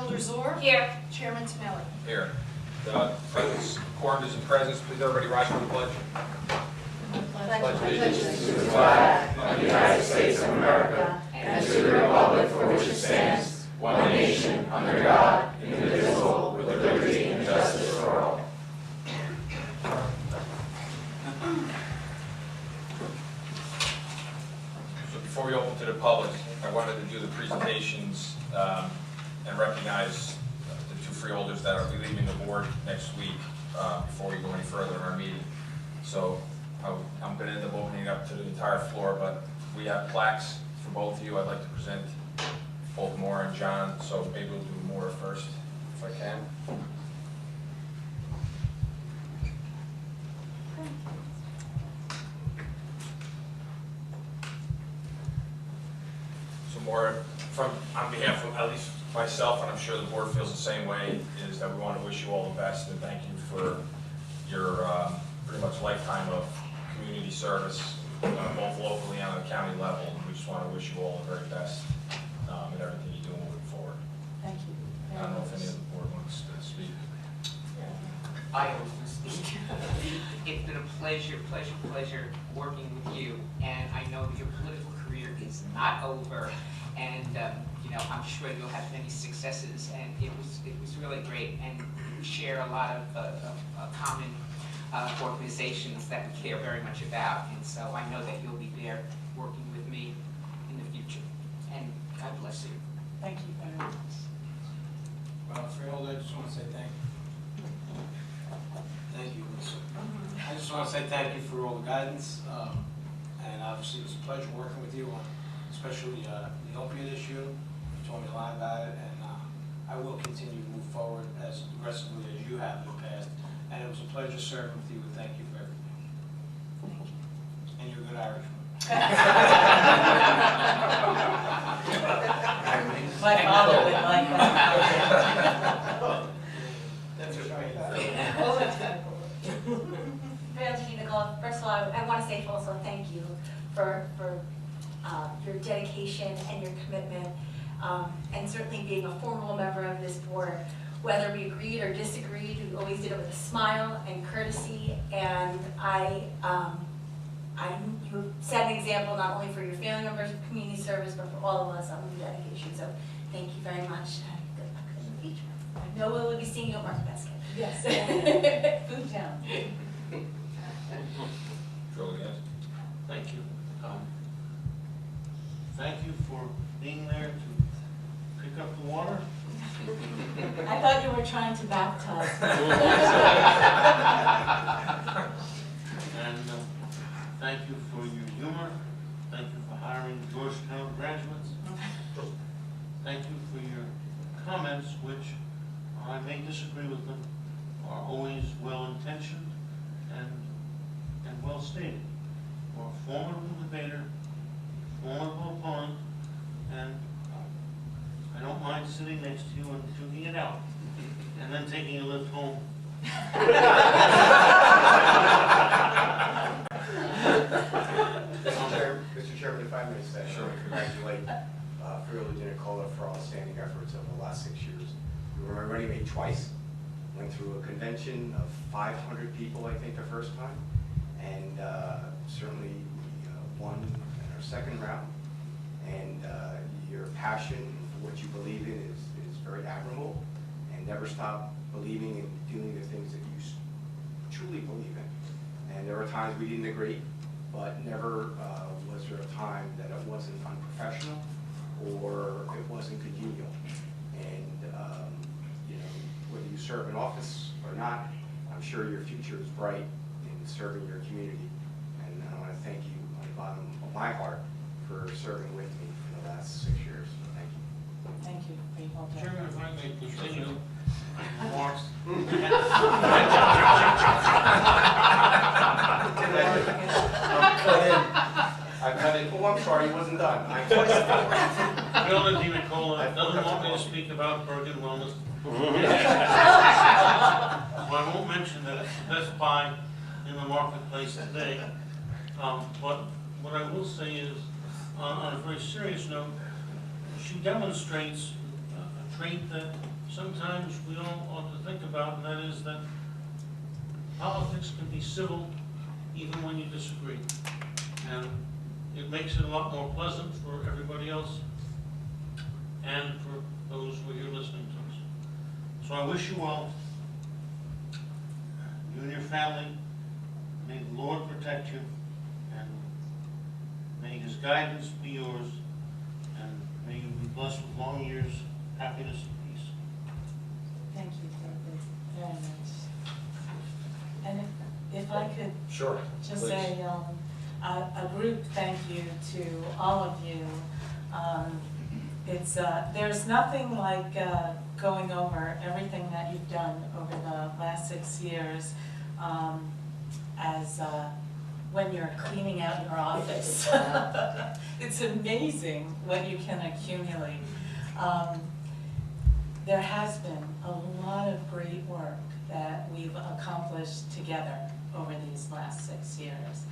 Freeholders Orr. Here. Chairman Tamelli. Here. The presence, quorum is in presence. Please everybody rise for the pledge. Pledge allegiance to the flag of the United States of America and to the republic for which it stands, one nation, under God, indivisible, with liberty and justice for all. So before we open to the public, I wanted to do the presentations and recognize the two freeholders that are leaving the board next week before we go any further in our meeting. So I'm going to end up opening it up to the entire floor, but we have plaques for both of you. I'd like to present both Maura and John, so maybe we'll do Maura first, if I can. So Maura, on behalf of at least myself, and I'm sure the board feels the same way, is that we want to wish you all the best and thank you for your pretty much lifetime of community service, both locally and on the county level. We just want to wish you all the very best in everything you do moving forward. Thank you. I don't know if any of the board wants to speak. I always want to speak. It's been a pleasure working with you, and I know that your political career is not over, and you know, I'm sure you'll have many successes, and it was really great, and we share a lot of common organizations that we care very much about, and so I know that you'll be there working with me in the future, and God bless you. Thank you very much. Well, Freeholder, I just want to say thank you. Thank you, Lisa. I just want to say thank you for all the guidance, and obviously it was a pleasure working with you on especially the opiate issue. You told me a lot about it, and I will continue to move forward as aggressively as you have in the past. And it was a pleasure serving with you, and thank you for everything. Thank you. And you're a good Irishman. My father would like that. That's right. Nicole, first of all, I want to say also thank you for your dedication and your commitment, and certainly being a formal member of this board. Whether we agreed or disagreed, we always did it with a smile and courtesy, and you set an example not only for your family members of community service, but for all of us on your dedication. So thank you very much, and good luck in the future. I know we'll be seeing you at Market Basket. Yes. Food town. Joe, yes? Thank you. Thank you for being there to pick up the water. I thought you were trying to baptize. And thank you for your humor. Thank you for hiring Georgetown graduates. Thank you for your comments, which I may disagree with them, are always well-intentioned and well-stated. For a formidable debater, formidable opponent, and I don't mind sitting next to you and tuning it out, and then taking a lift home. Mr. Chairman, if I may say, I want to congratulate Freeholder Nicola for outstanding efforts over the last 6 years. We were already made twice, went through a convention of 500 people, I think, the first time, and certainly we won in our second round, and your passion for what you believe in is very admirable, and never stop believing and doing the things that you truly believe in. And there were times we didn't agree, but never was there a time that it wasn't unprofessional or it wasn't congenial. And you know, whether you serve in office or not, I'm sure your future is bright in serving your community. And I want to thank you on the bottom of my heart for serving with me for the last 6 years. Thank you. Thank you, Freeholder. Chairman, if I may continue, remarks. I cut in. Oh, I'm sorry, he wasn't done. I'm sorry. Freeholder Di Nicola doesn't want me to speak about Bergen wellness. Well, I won't mention that it's the best buy in the marketplace today. But what I will say is, on a very serious note, she demonstrates a trait that sometimes we all ought to think about, and that is that politics can be civil even when you disagree. And it makes it a lot more pleasant for everybody else and for those who are here listening to us. So I wish you well, you and your family. May the Lord protect you, and may His guidance be yours, and may you be blessed with long years, happiness, and peace. Thank you, David, very much. And if I could Sure. just Please. say a group thank you to all of you. There's nothing like going over everything that you've done over the last 6 years as when you're cleaning out your office. It's amazing what you can accumulate. There has been a lot of great work that we've accomplished together over these last 6 years.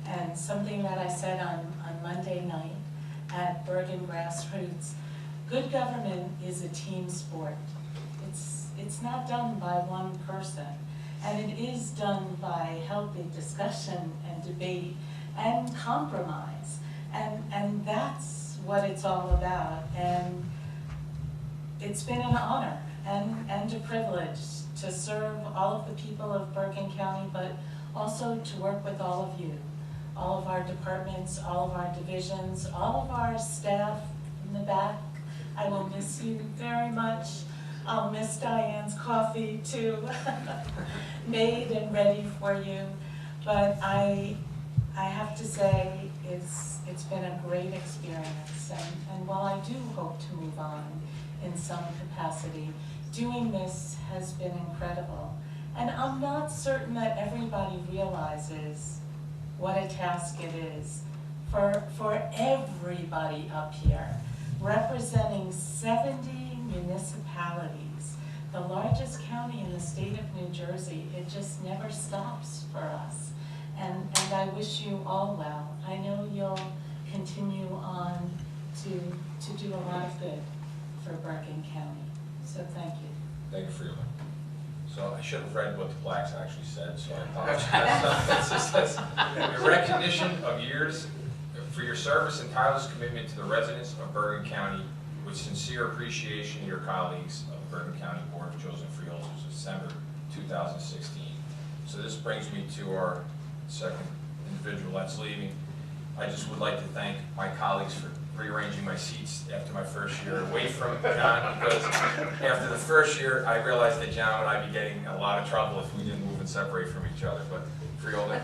And something that I said on Monday night at Bergen Grassroots, good government is a team sport. It's not done by one person, and it is done by healthy discussion and debate and compromise. And that's what it's all about. And it's been an honor and a privilege to serve all of the people of Bergen County, but also to work with all of you, all of our departments, all of our divisions, all of our staff in the back. I will miss you very much. I'll miss Diane's coffee too, made and ready for you. But I have to say it's been a great experience. And while I do hope to move on in some capacity, doing this has been incredible. And I'm not certain that everybody realizes what a task it is for everybody up here, representing 70 municipalities, the largest county in the state of New Jersey. It just never stops for us. And I wish you all well. I know you'll continue on to do a lot of good for Bergen County. So thank you. Thank you for your. So I should have read what the plaques actually said, so I apologize. It just says, in recognition of years for your service and tireless commitment to the residents of Bergen County, with sincere appreciation of your colleagues of the Bergen County Board of Chosen Freeholders of December 2016. So this brings me to our second individual that's leaving. I just would like to thank my colleagues for rearranging my seats after my first year away from John, because after the first year, I realized that John and I would be getting a lot of trouble if we didn't move and separate from each other. But Freeholder.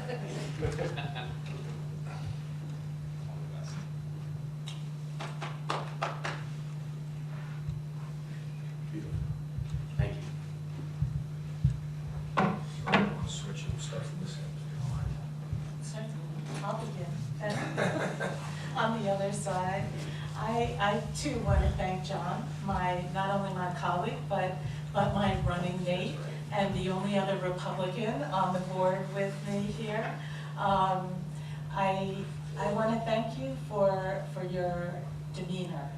Beautiful. Thank you. We'll switch it. We'll start from this end. Certainly, I'll begin. On the other side, I too want to thank John, not only my colleague, but my running mate, and the only other Republican on the board with me here. I want to thank you for your demeanor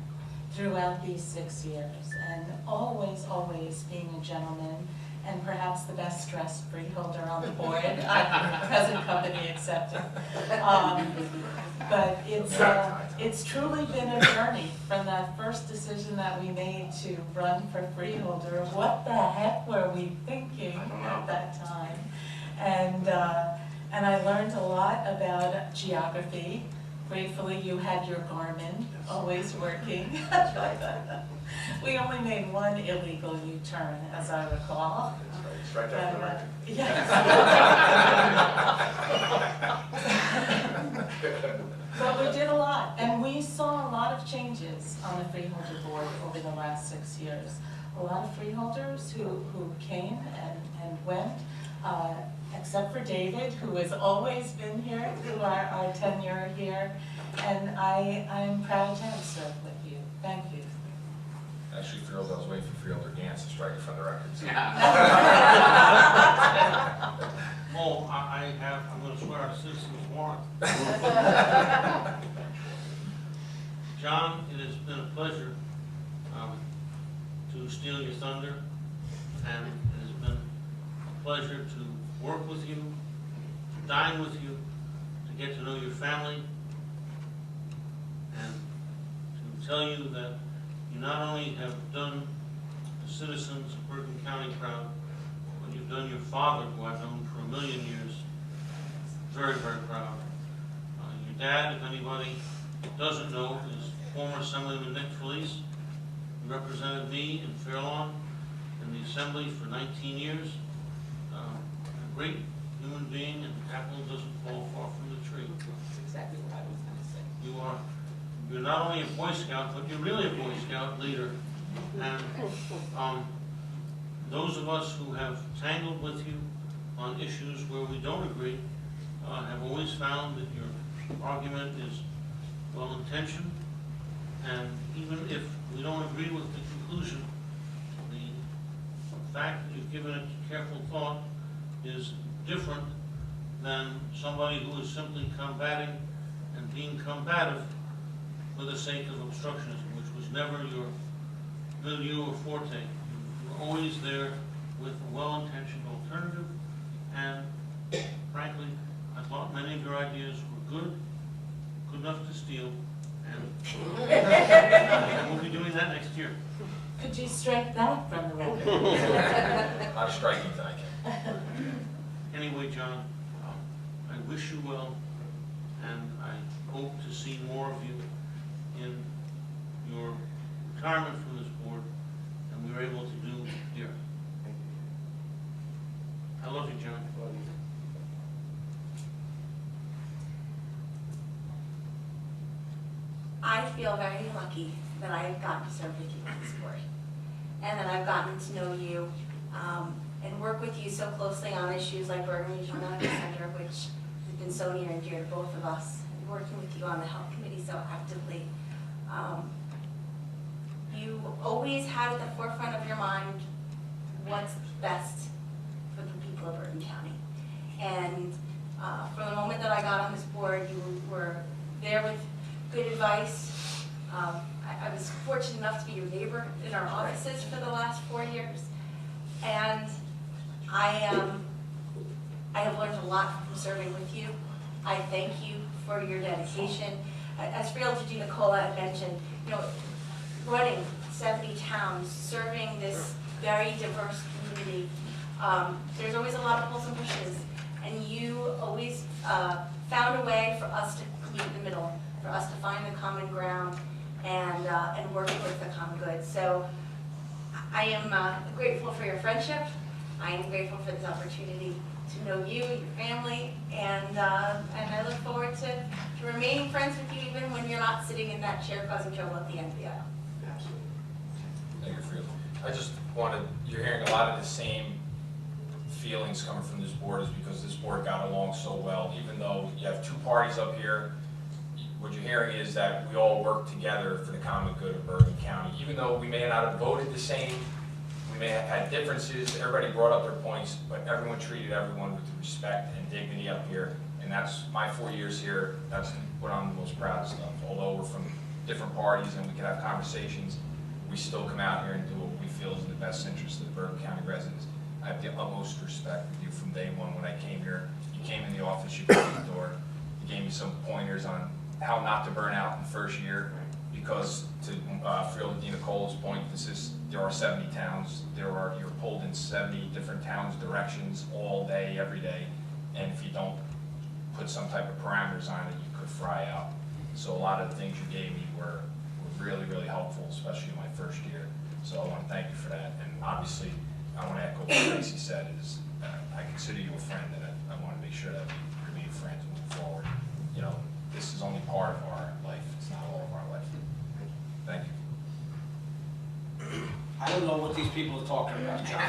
throughout these 6 years, and always being a gentleman, and perhaps the best dressed freeholder on the board, present company accepted. But it's truly been a journey from that first decision that we made to run for freeholder. What the heck were we thinking at that time? And I learned a lot about geography. Gratefully, you had your Garmin always working. We only made one illegal U-turn, as I recall. Strike out the record. Yes. But we did a lot, and we saw a lot of changes on the freeholder board over the last 6 years. A lot of freeholders who came and went, except for David, who has always been here through our tenure here. And I'm proud to have served with you. Thank you. Actually, Freeholder, I was waiting for Freeholder Gantz to strike it from the record. So. Oh, I'm going to swear out a citizen's warrant. John, it has been a pleasure to steal your thunder pleasure to work with you, to dine with you, to get to know your family, and to tell you that you not only have done the citizens of Bergen County proud, but you've done your father, who I've known for 1,000,000 years, very, very proud. Your dad, if anybody doesn't know, is former Assemblyman Nick Felice. He represented me in Fairlawn in the Assembly for 19 years. A great human being, and the apple doesn't fall far from the tree. That's exactly what I was gonna say. You're not only a Boy Scout, but you're really a Boy Scout leader. And those of us who have tangled with you on issues where we don't agree have always found that your argument is well-intentioned, and even if we don't agree with the conclusion, the fact that you've given it careful thought is different than somebody who is simply combating and being combative for the sake of obstructionism, which was never your milieu or forte. You were always there with a well-intentioned alternative, and frankly, I thought many of your ideas were good enough to steal, and we'll be doing that next year. Could you strike that from the record? Not striking, thank you. Anyway, John, I wish you well, and I hope to see more of you in your retirement from this board, and we were able to do here. I love you, John. I feel very lucky that I've gotten to serve with you on this board, and that I've gotten to know you and work with you so closely on issues like Bergen Regional Medical Center, which has been so near and dear to both of us, and working with you on the health committee so actively. You always had at the forefront of your mind what's best for the people of Bergen County. And from the moment that I got on this board, you were there with good advice. I was fortunate enough to be your neighbor in our offices for the last 4 years. And I have learned a lot from serving with you. I thank you for your dedication. As Freeholder Nicola had mentioned, you know, running 70 towns, serving this very diverse community, there's always a lot of pulls and pushes, and you always found a way for us to meet in the middle, for us to find the common ground and work towards the common good. So I am grateful for your friendship. I am grateful for this opportunity to know you, your family, and I look forward to remaining friends with you even when you're not sitting in that chair causing trouble at the end of the aisle. Absolutely. Thank you, Freehold. I just wanted, you're hearing a lot of the same feelings coming from this board is because this board got along so well. Even though you have two parties up here, what you're hearing is that we all work together for the common good of Bergen County. Even though we may not have voted the same, we may have had differences, everybody brought up their points, but everyone treated everyone with respect and dignity up here. And that's my 4 years here, that's what I'm the most proud of. Although we're from different parties and we can have conversations, we still come out here and do what we feel is in the best interest of the Bergen County residents. I have the utmost respect with you from day one when I came here. You came in the office, you opened the door, you gave me some pointers on how not to burn out in the first year, because to Freeholder Nicola's point, there are 70 towns, you're pulled in 70 different towns' directions all day, every day, and if you don't put some type of parameters on it, you could fry out. So a lot of the things you gave me were really, really helpful, especially in my first year. So I want to thank you for that, and obviously I want to echo what Tracy said, is I consider you a friend, and I want to make sure that we remain friends moving forward. You know, this is only part of our life, it's not all of our life. Thank you. I don't know what these people are talking about, John.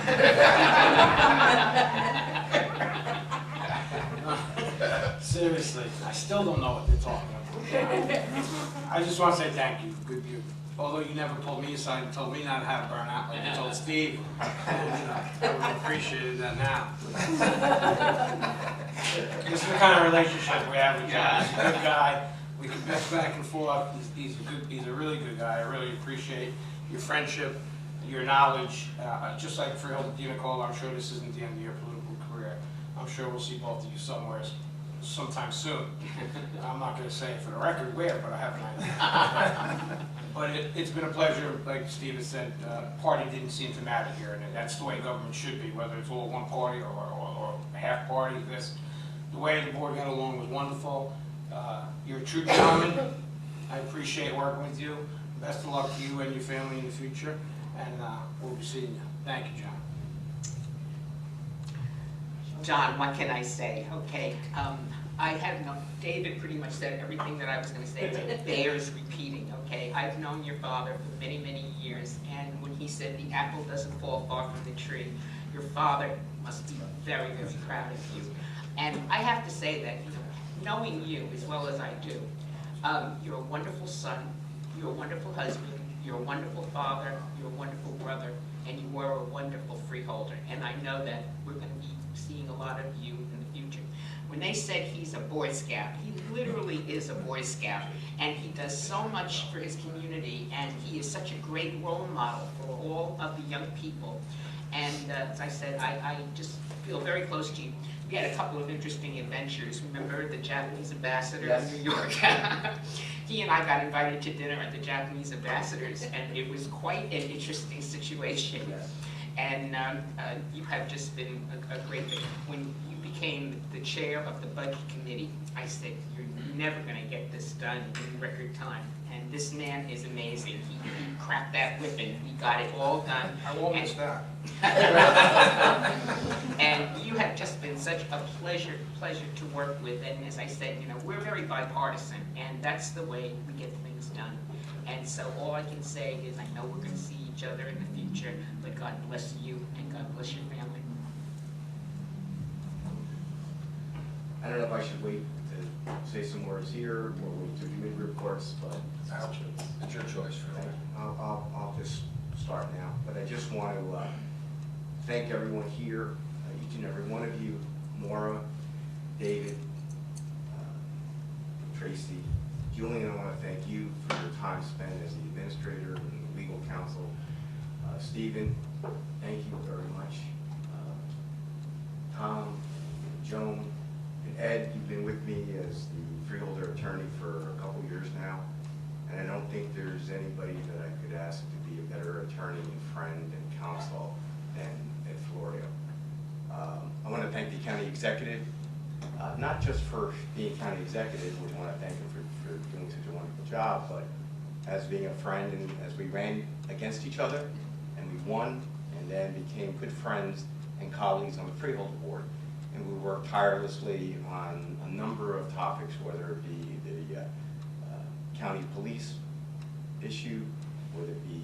Seriously, I still don't know what they're talking about. I just want to say thank you. Good you. Although you never pulled me aside and told me not to have a burnout like you told Steve, and, you know, I would have appreciated that now. This is the kind of relationship we have with John. He's a good guy. We can bitch back and forth. He's a really good guy. I really appreciate your friendship, your knowledge. Just like Freeholder Nicola, I'm sure this isn't the end of your political I'm sure we'll see both of you somewhere sometime soon. I'm not gonna say it for the record where, but I have an idea. But it's been a pleasure, like Steve has said, party didn't seem to matter here, and that's the way government should be, whether it's all one party or half party. The way the board got along was wonderful. You're a true gentleman. I appreciate working with you. Best of luck to you and your family in the future, and we'll be seeing you. Thank you, John. John, what can I say? Okay, I have no, David pretty much said everything that I was going to say, but it bears repeating, okay? I've known your father for many, many years, and when he said the apple doesn't fall far from the tree, your father must be very, very proud of you. And I have to say that, you know, knowing you as well as I do, you're a wonderful son, you're a wonderful husband, you're a wonderful father, you're a wonderful brother, and you were a wonderful freeholder. And I know that we're going to be seeing a lot of you in the future. When they said he's a Boy Scout, he literally is a Boy Scout, and he does so much for his community, and he is such a great role model for all of the young people. And as I said, I just feel very close to you. We had a couple of interesting adventures. Remember the Japanese ambassador in New York? He and I got invited to dinner at the Japanese ambassador's, and it was quite an interesting situation. Yes. And you have just been a great thing. When you became the chair of the budget committee, I said, you're never going to get this done in record time. And this man is amazing. He cracked that whip and we got it all done. I won't miss that. And you have just been such a pleasure to work with. And as I said, you know, we're very bipartisan, and that's the way we get things done. And so all I can say is I know we're going to see each other in the future, but God bless you and God bless your family. I don't know if I should wait to say some words here or wait to committee reports, but It's your choice. I'll just start now. But I just want to thank everyone here, each and every one of you, Maura, David, Tracy, Julian. I want to thank you for your time spent as the administrator and legal counsel. Stephen, thank you very much. Tom, Joan, and Ed, you've been with me as the freeholder attorney for a couple years now, and I don't think there's anybody that I could ask to be a better attorney and friend and counsel than Ed Florio. I want to thank the county executive, not just for being county executive, we want to thank him for doing such a wonderful job, but as being a friend, and as we ran against each other, and we won, and then became good friends and colleagues on the freeholder board. And we worked tirelessly on a number of topics, whether it be the county police issue, whether it be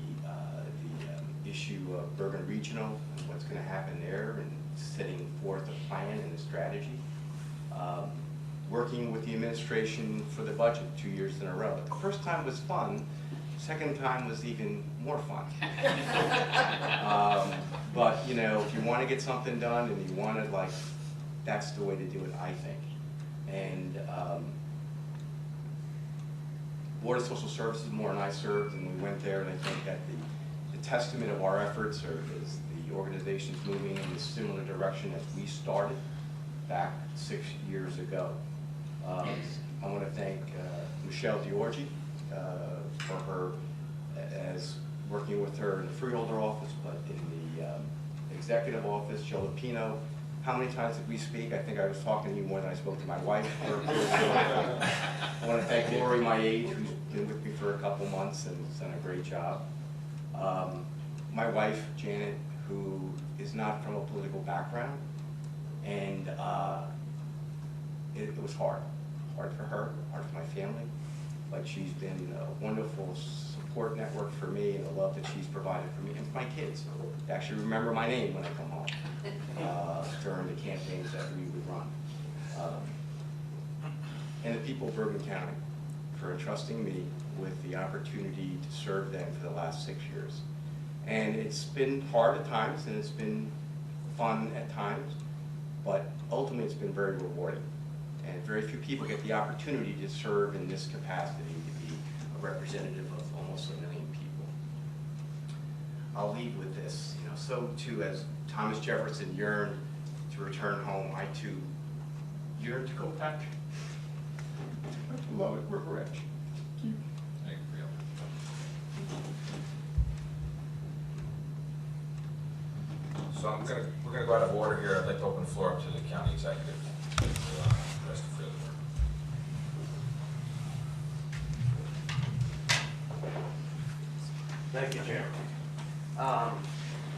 the issue of Bergen Regional and what's going to happen there, and setting forth a plan and a strategy. Working with the administration for the budget 2 years in a row. The first time was fun. Second time was even more fun. But you know, if you want to get something done and you want to, like, that's the way to do it, I think. And Board of Social Services, Maura and I served, and we went there, and I think that the testament of our efforts is the organization's moving in a similar direction as we started back 6 years ago. I want to thank Michelle Diorgi for her, as working with her in the freeholder office, but in the executive office, Joe Lupino. How many times did we speak? I think I was talking to you more than I spoke to my wife. I want to thank Lori, my aide, who's been with me for a couple months and has done a great job. My wife, Janet, who is not from a political background, and it was hard for her, hard for my family, but she's been a wonderful support network for me, and the love that she's provided for me and for my kids. They actually remember my name when I come home during the campaigns that we would run. And the people of Bergen County for entrusting me with the opportunity to serve them for the last 6 years. And it's been hard at times, and it's been fun at times, but ultimately it's been very rewarding. And very few people get the opportunity to serve in this capacity, to be a representative of almost 1 million people. I'll lead with this. You know, so too, as Thomas Jefferson yearned to return home. I too yearn to go back. My beloved River Edge. Thank you, Freehold. So we're gonna go out of order here. I'd like to open the floor up to the county executive. The rest of Freehold work. Thank you, Chairman.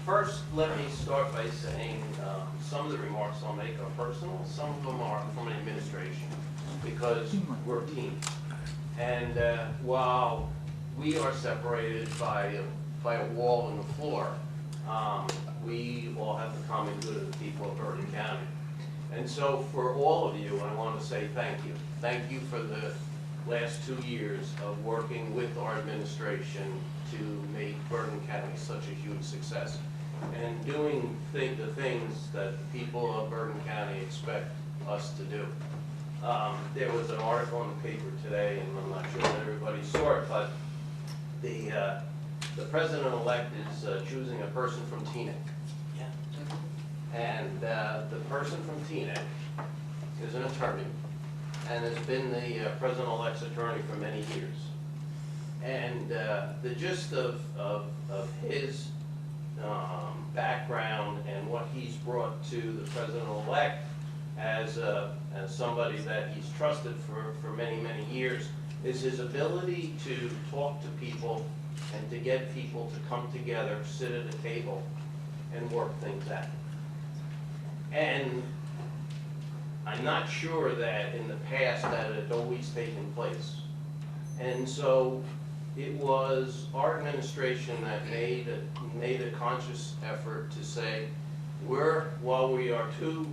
First, let me start by saying some of the remarks I'll make are personal, some of them are from administration, because we're teams. And while we are separated by a wall and the floor, we all have the common good of the people of Bergen County. And so for all of you, I want to say thank you. Thank you for the last 2 years of working with our administration to make Bergen County such a huge success and doing the things that the people of Bergen County expect us to do. There was an article in the paper today, and I'm not sure that everybody saw it, but the president-elect is choosing a person from Sine. And the person from Sine is an attorney and has been the president-elect's attorney for many years. And the gist of his background and what he's brought to the president-elect as somebody that he's trusted for many, many years is his ability to talk to people and to get people to come together, sit at a table, and work things out. And I'm not sure that in the past that it had always taken place. And so it was our administration that made a conscious effort to say, while we are two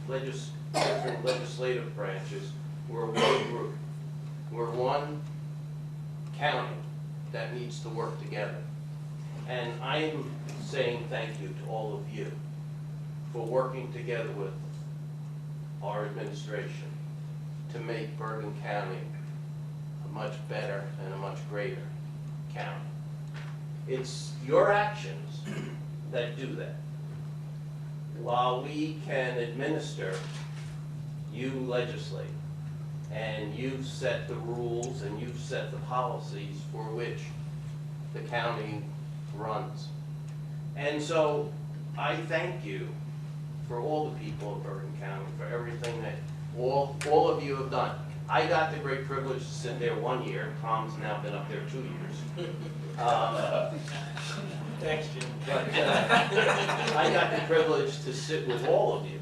different legislative branches, we're one group. We're one county that needs to work together. And I'm saying thank you to all of you for working together with our administration to make Bergen County a much better and a much greater county. It's your actions that do that. While we can administer, you legislate, and you've set the rules and you've set the policies for which the county runs. And so I thank you for all the people of Bergen County, for everything that all of you have done. I got the great privilege to sit there 1 year. Tom's now been up there 2 years. Thanks, Jim. But I got the privilege to sit with all of you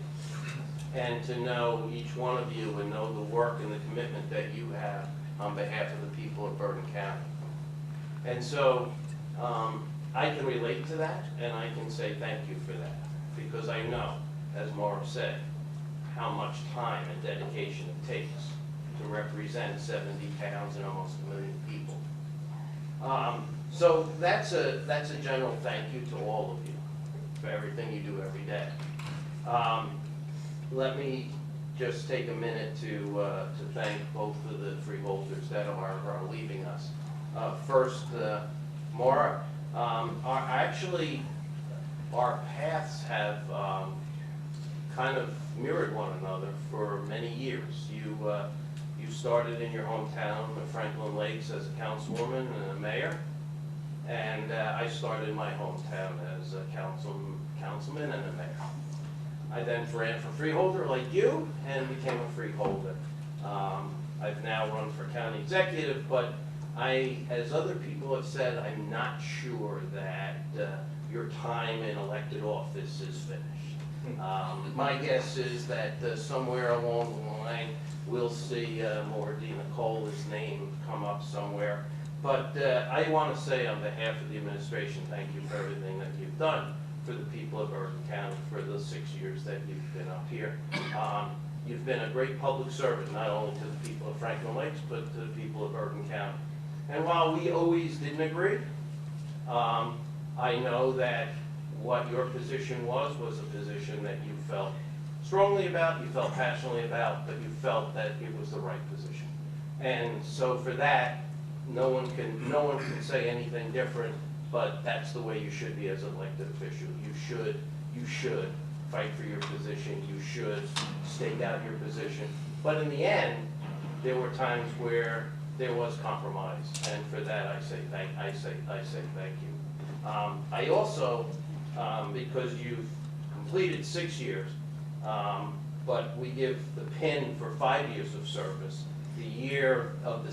and to know each one of you and know the work and the commitment that you have on behalf of the people of Bergen County. And so I can relate to that, and I can say thank you for that, because I know, as Maura said, how much time and dedication it takes to represent 70 towns and almost 1 million people. So that's a general thank you to all of you for everything you do every day. Let me just take a minute to thank both of the freeholders that are leaving us. First, Maura, our paths have kind of mirrored one another for many years. You started in your hometown of Franklin Lakes as a councilwoman and a mayor, and I started in my hometown as a councilman and a mayor. I then ran for freeholder like you and became a freeholder. I've now run for county executive, but as other people have said, I'm not sure that your time in elected office is finished. My guess is that somewhere along the line, we'll see Maura Nicola's name come up somewhere. But I want to say on behalf of the administration, thank you for everything that you've done for the people of Bergen County for the 6 years that you've been up here. You've been a great public servant, not only to the people of Franklin Lakes, but to the people of Bergen County. And while we always didn't agree, I know that what your position was a position that you felt strongly about, you felt passionately about, but you felt that it was the right position. And so for that, no one can say anything different, but that's the way you should be as an elected official. You should fight for your position, you should stake out your position. But in the end, there were times where there was compromise, and for that I say thank you. I also, because you've completed 6 years, but we give the pin for 5 years of service. The year of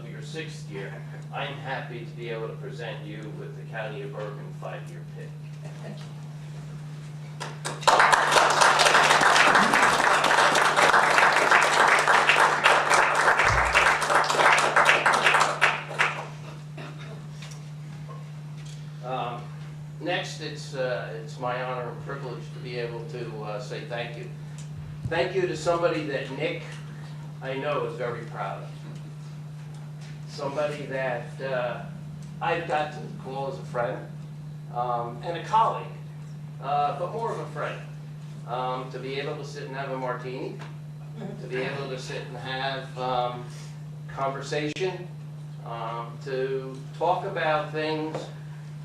your 6th year, I'm happy to be able to present you with the County of Bergen 5-year pin. Next, it's my honor and privilege to be able to say thank you. Thank you to somebody that Nick, I know, is very proud of. Somebody that I've got to call as a friend and a colleague, but more of a friend. To be able to sit and have a martini, to be able to sit and have conversation, to talk about things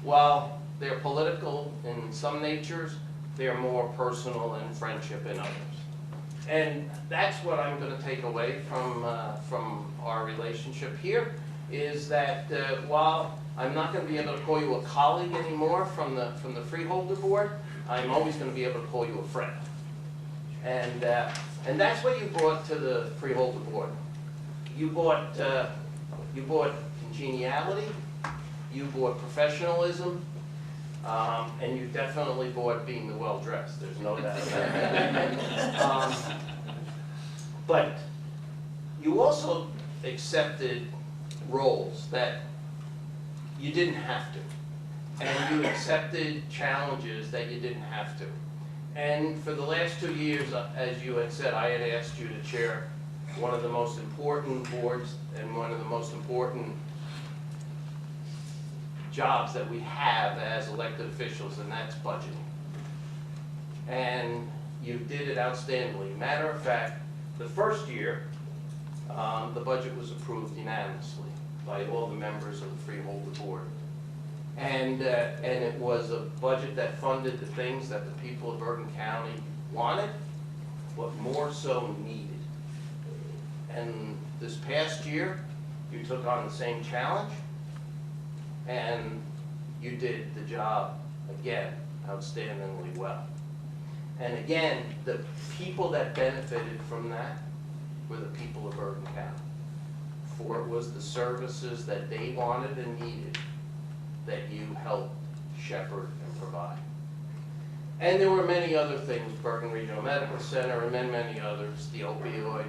while they're political in some natures, they're more personal and friendship in others. And that's what I'm going to take away from our relationship here, is that while I'm not going to be able to call you a colleague anymore from the Freeholder Board, I'm always going to be able to call you a friend. And that's what you brought to the Freeholder Board. You brought congeniality, you brought professionalism, and you definitely brought being the well-dressed. There's no doubt about that. But you also accepted roles that you didn't have to. And you accepted challenges that you didn't have to. And for the last 2 years, as you had said, I had asked you to chair one of the most important boards and one of the most important jobs that we have as elected officials, and that's budgeting. And you did it outstandingly. Matter of fact, the first year, the budget was approved unanimously by all the members of the Freeholder Board. And it was a budget that funded the things that the people of Bergen County wanted, but more so needed. And this past year, you took on the same challenge, and you did the job, again, outstandingly well. And again, the people that benefited from that were the people of Bergen County. For it was the services that they wanted and needed that you helped shepherd and provide. And there were many other things, Bergen Regional Medical Center and many others, the opioid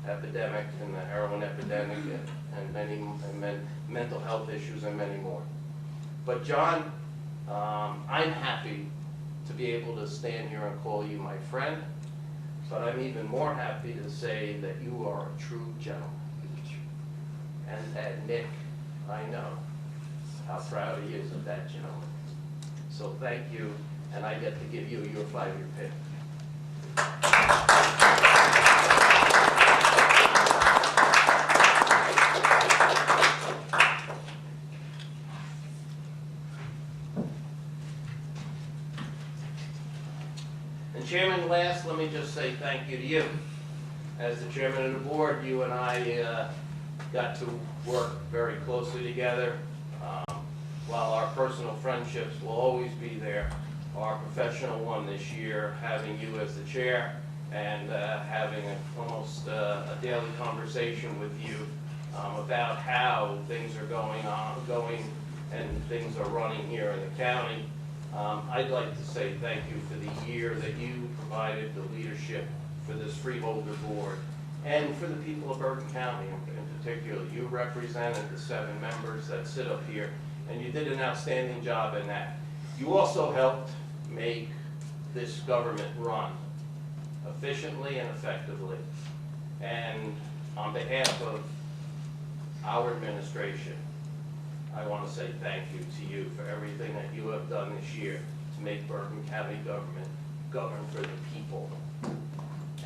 epidemic and the heroin epidemic and mental health issues and many more. But John, I'm happy to be able to stand here and call you my friend, but I'm even more happy to say that you are a true gentleman. And that Nick, I know how proud he is of that gentleman. So thank you, and I get to give you your 5-year pin. And Chairman, last, let me just say thank you to you. As the Chairman of the Board, you and I got to work very closely together. While our personal friendships will always be there, our professional one this year, having you as the chair and having almost a daily conversation with you about how things are going and things are running here in the county. I'd like to say thank you for the year that you provided the leadership for this Freeholder Board and for the people of Bergen County in particular. You represented the 7 members that sit up here, and you did an outstanding job in that. You also helped make this government run efficiently and effectively. And on behalf of our administration, I want to say thank you to you for everything that you have done this year to make Bergen County government govern for the people.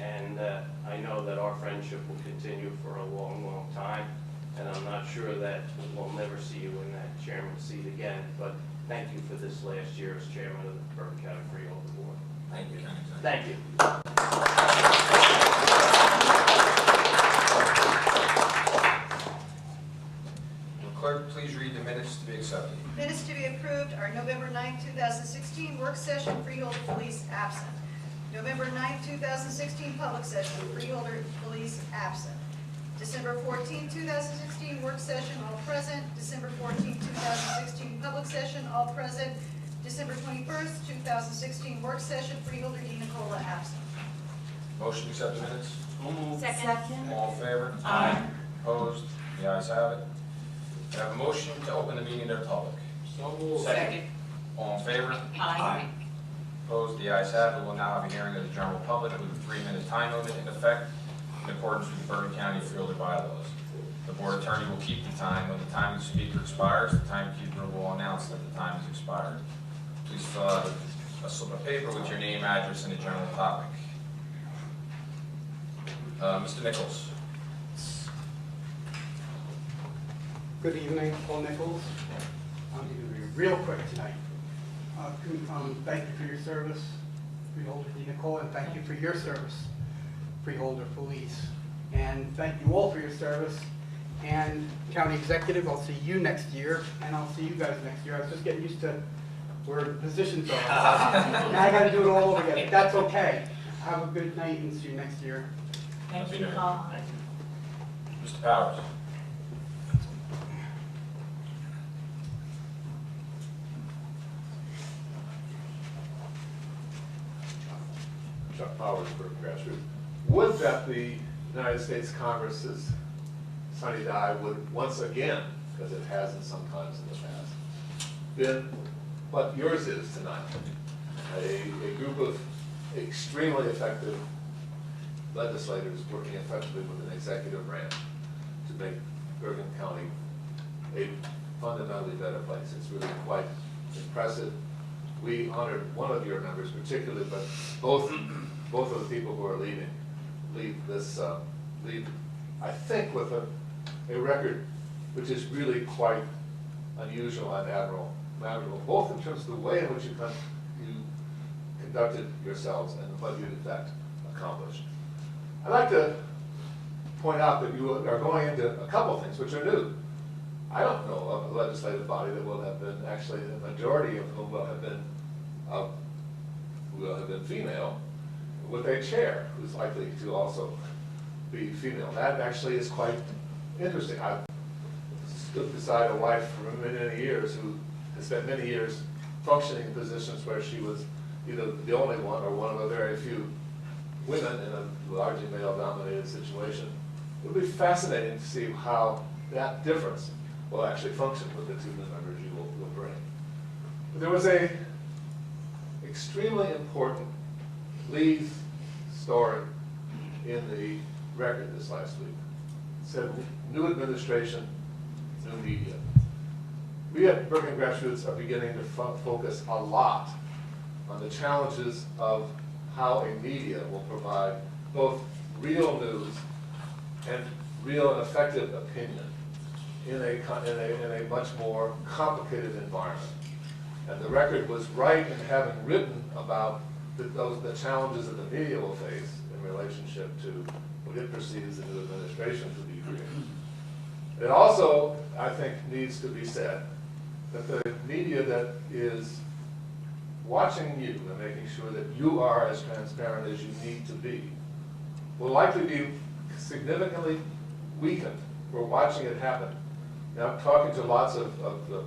And I know that our friendship will continue for a long, long time. And I'm not sure that we'll never see you in that chairman seat again. But thank you for this last year as chairman of the Bergen County Freeholder Board. Thank you, County Executive. Thank you. Will clerk please read the minutes to be accepted? Minutes to be approved are November 9, 2016, work session, freeholder police absent. November 9, 2016, public session, freeholder police absent. December 14, 2016, work session, all present. December 14, 2016, public session, all present. December 21st, 2016, work session, freeholder Di Nicola absent. Motion to accept the minutes? So moved. Second. All in favor? Aye. Opposed? The ayes have it. Can I have a motion to open the meeting to the public? So moved. Second. All in favor? Aye. Opposed? The ayes have it. We will now have a hearing of the general public with a 3-minute time limit in effect in accordance with the Bergen County Freeholder bylaws. The board attorney will keep the time. When the time of the speaker expires, the timekeeper will announce that the time has expired. Please fill out a slip of paper with your name, address, and the general topic. Mr. Nichols. Good evening, Paul Nichols. I'm going to be real quick tonight. Thank you for your service, Freeholder Di Nicola, and thank you for your service, Freeholder Police. And thank you all for your service. And County Executive, I'll see you next year, and I'll see you guys next year. I was just getting used to where the positions are. Now I got to do it all over again. That's okay. Have a good night and see you next year. Thank you, Paul. Mr. Powers. Chuck Powers, Bergen Grassroots. Would that the United States Congress's Sine would once again, because it hasn't sometimes in the past, been what yours is tonight, a group of extremely effective legislators working effectively with an executive branch to make Bergen County a fundamentally better place. It's really quite impressive. We honored one of your members particularly, but both of the people who are leave this, I think, with a record which is really quite unusual and admirable, both in terms of the way in which you conducted yourselves and what you in fact accomplished. I'd like to point out that you are going into a couple things which are new. I don't know of a legislative body that will have been, actually the majority of whom will have been female, with a chair who's likely to also be female. That actually is quite interesting. I've stood beside a wife for many years who has spent many years functioning in positions where she was either the only one or one of a very few women in a largely male-dominated situation. It would be fascinating to see how that difference will actually function with the two new members you will bring. But there was a extremely important lead story in the record this last week. It said, new administration, new media. We at Bergen Grassroots are beginning to focus a lot on the challenges of how a media will provide both real news and real and effective opinion in a much more complicated environment. And the record was right in having written about the challenges that the media will face in relationship to what it perceives the new administration to be creating. It also, I think, needs to be said that the media that is watching you and making sure that you are as transparent as you need to be will likely be significantly weakened. We're watching it happen. Now, talking to lots of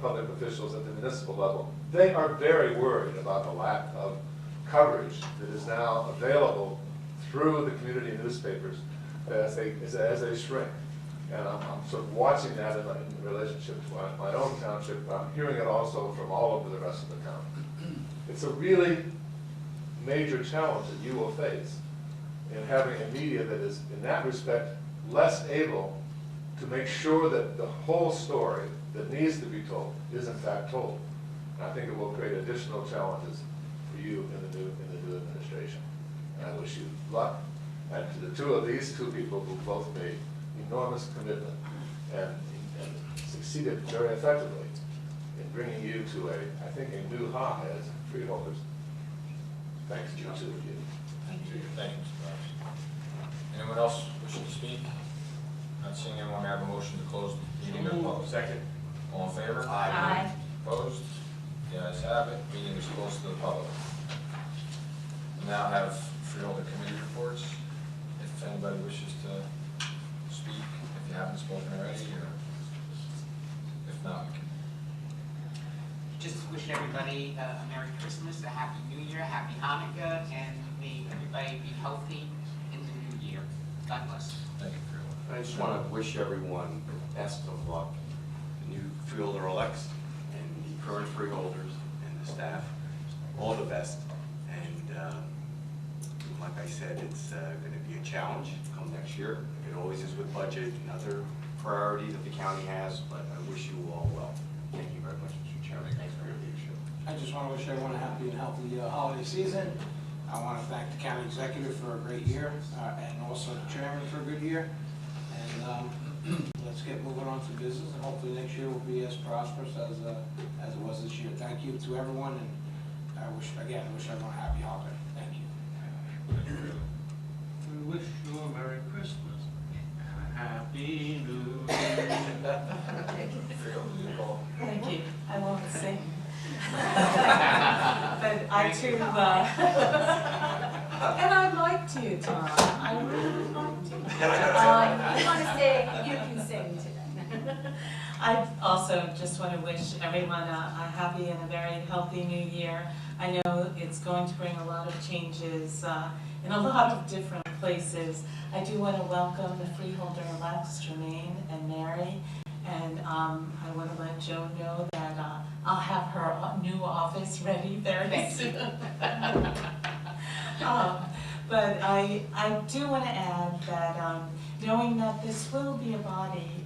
public officials at the municipal level, they are very worried about the lack of coverage that is now available through the community newspapers as they shrink. And I'm sort of watching that in relationship to my own township. I'm hearing it also from all over the rest of the town. It's a really major challenge that you will face in having a media that is, in that respect, less able to make sure that the whole story that needs to be told is in fact told. And I think it will create additional challenges for you in the new administration. And I wish you luck. And to these two people who both made enormous commitment and succeeded very effectively in bringing you to I think a new high as freeholders. Thanks, you too. Thank you. Thank you, Mr. Bowers. Anyone else wishing to speak? Not seeing anyone, may I have a motion to close the meeting of the public? Second. All in favor? Aye. Opposed? The ayes have it, meeting is closed to the public. We now have freeholder committee reports. If anybody wishes to speak, if you haven't spoken already, or if not, we can. Just wish everybody a Merry Christmas, a Happy New Year, Happy Hanukkah, and may everybody be healthy in the new year. God bless. Thank you, freeholder. I just want to wish everyone the best of luck, the new freeholder-elects and the current freeholders and the staff, all the best. And like I said, it's going to be a challenge come next year. It always is with budget and other priorities that the county has, but I wish you all well. Thank you very much, Mr. Chairman. Thanks for your leadership. I just want to wish everyone a happy and healthy holiday season. I want to thank the county executive for a great year, and also the chairman for a good year. And let's get moving on to business, and hopefully next year will be as prosperous as it was this year. Thank you to everyone, and I wish everyone a happy holiday. Thank you. We wish you a Merry Christmas and a Happy New Year. Freeholder, you call. Thank you. I won't sing. But I too, and I'd like to, Tom. I really would like to. I want to say, you can sing today. I also just want to wish everyone a happy and a very healthy new year. I know it's going to bring a lot of changes in a lot of different places. I do want to welcome the freeholder-elects, Jermaine and Mary, and I want to let Joan know that I'll have her new office ready very soon. But I do want to add that knowing that this will be a body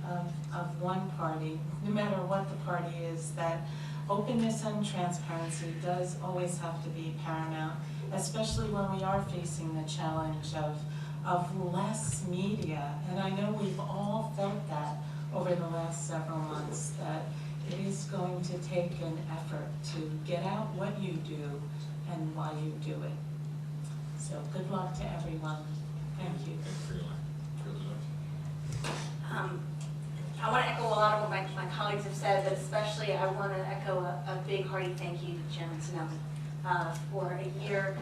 of one party, no matter what the party is, that openness and transparency does always have to be paramount, especially when we are facing the challenge of less media. And I know we've all felt that over the last several months, that it is going to take an effort to get out what you do and why you do it. So good luck to everyone. Thank you. I want to echo a lot of what my colleagues have said, but especially I want to echo a big hearty thank you to Chairman Sine for a year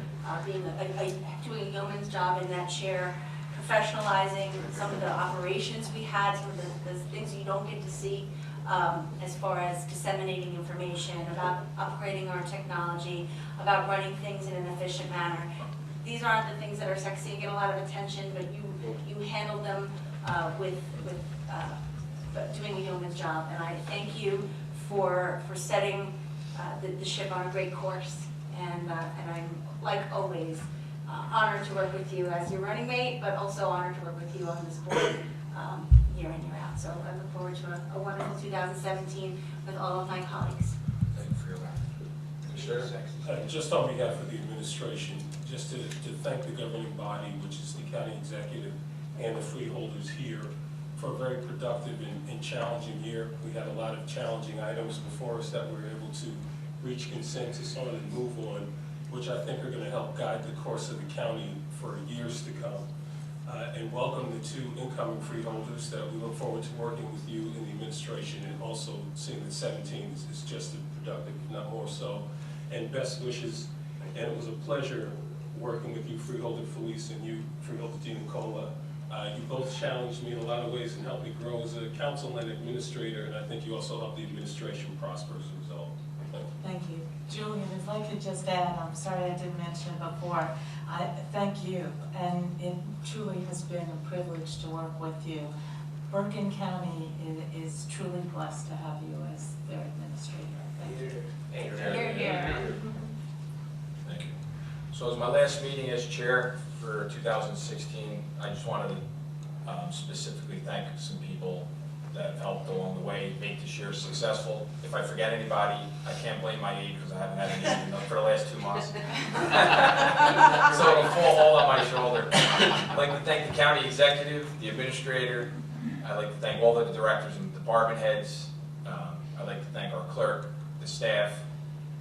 doing a yeoman's job in that chair, professionalizing some of the operations we had, some of the things you don't get to see as far as disseminating information, about upgrading our technology, about running things in an efficient manner. These aren't the things that are sexy and get a lot of attention, but you handle them with doing a yeoman's job. And I thank you for setting the ship on a great course. And I'm, like always, honored to work with you as your running mate, but also honored to work with you on this board year in, year out. So I look forward to a wonderful 2017 with all of my colleagues. Thank you for your letter. Just on behalf of the administration, just to thank the governing body, which is the county executive and the freeholders here, for a very productive and challenging year. We had a lot of challenging items before us that we were able to reach consensus on and move on, which I think are going to help guide the course of the county for years to come. And welcome the two incoming freeholders that we look forward to working with you in the administration, and also seeing that 17 is just as productive, if not more so. And best wishes, and it was a pleasure working with you, Freeholder Felice, and you, Freeholder DiNicola. You both challenged me in a lot of ways and helped me grow as a council and administrator, and I think you also helped the administration prosper as a result. Thank you. Julian, if I could just add, I'm sorry I didn't mention it before, I thank you, and it truly has been a privilege to work with you. Bergen County is truly blessed to have you as their administrator. Thank you. Hear, hear. Thank you. So as my last meeting as chair for 2016, I just wanted to specifically thank some people that helped along the way make this year successful. If I forget anybody, I can't blame my age because I haven't had any meeting for the last 2 months. So it'll fall all on my shoulder. I'd like to thank the county executive, the administrator. I'd like to thank all the directors and department heads. I'd like to thank our clerk, the staff.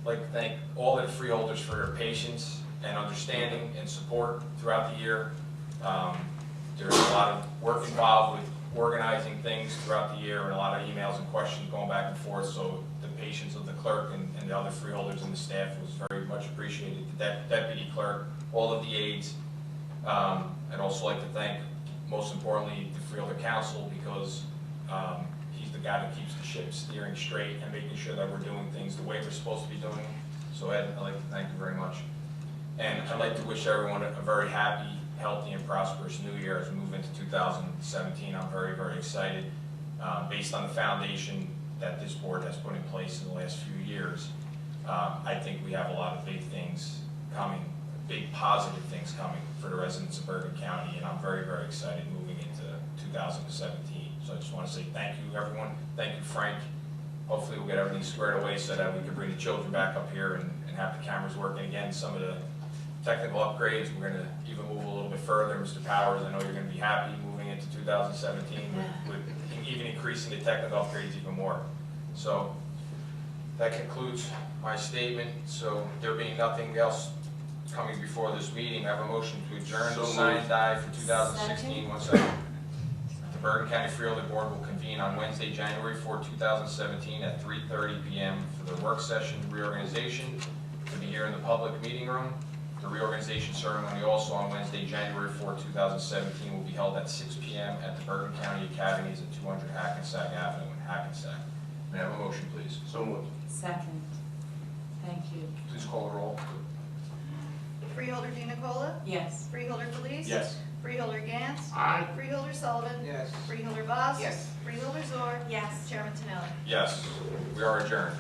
I'd like to thank all the freeholders for their patience and understanding and support throughout the year. There's a lot of work involved with organizing things throughout the year and a lot of emails and questions going back and forth, so the patience of the clerk and the other freeholders and the staff was very much appreciated. The deputy clerk, all of the aides. I'd also like to thank, most importantly, the Freeholder Council, because he's the guy that keeps the ship steering straight and making sure that we're doing things the way we're supposed to be doing them. So Ed, I'd like to thank you very much. And I'd like to wish everyone a very happy, healthy, and prosperous new year as we move into 2017. I'm very, very excited. Based on the foundation that this board has put in place in the last few years, I think we have a lot of big things coming, big positive things coming for the residents of Bergen County, and I'm very, very excited moving into 2017. So I just want to say thank you, everyone. Thank you, Frank. Hopefully we'll get everything squared away so that we can bring the children back up here and have the cameras working again. Some of the technical upgrades, we're going to even move a little bit further. Mr. Powers, I know you're going to be happy moving into 2017 with even increasing the technical upgrades even more. So that concludes my statement. So there being nothing else coming before this meeting, I have a motion to adjourn the Sine and Die for 2016. 1 second. The Bergen County Freeholder Board will convene on Wednesday, January 4, 2017 at 3:30 p.m. for the work session reorganization to be here in the public meeting room. The reorganization ceremony also on Wednesday, January 4, 2017 will be held at 6 p.m. at the Bergen County Academies at 200 Hackensack Avenue in Hackensack. May I have a motion, please? So moved. Second. Thank you. Please call the roll. Freeholder DiNicola? Yes. Freeholder Felice? Yes. Freeholder Gantz? Aye. Freeholder Sullivan? Yes. Freeholder Voss? Yes. Freeholder Zor? Yes. Chairman Tinelli? Yes, we are adjourned.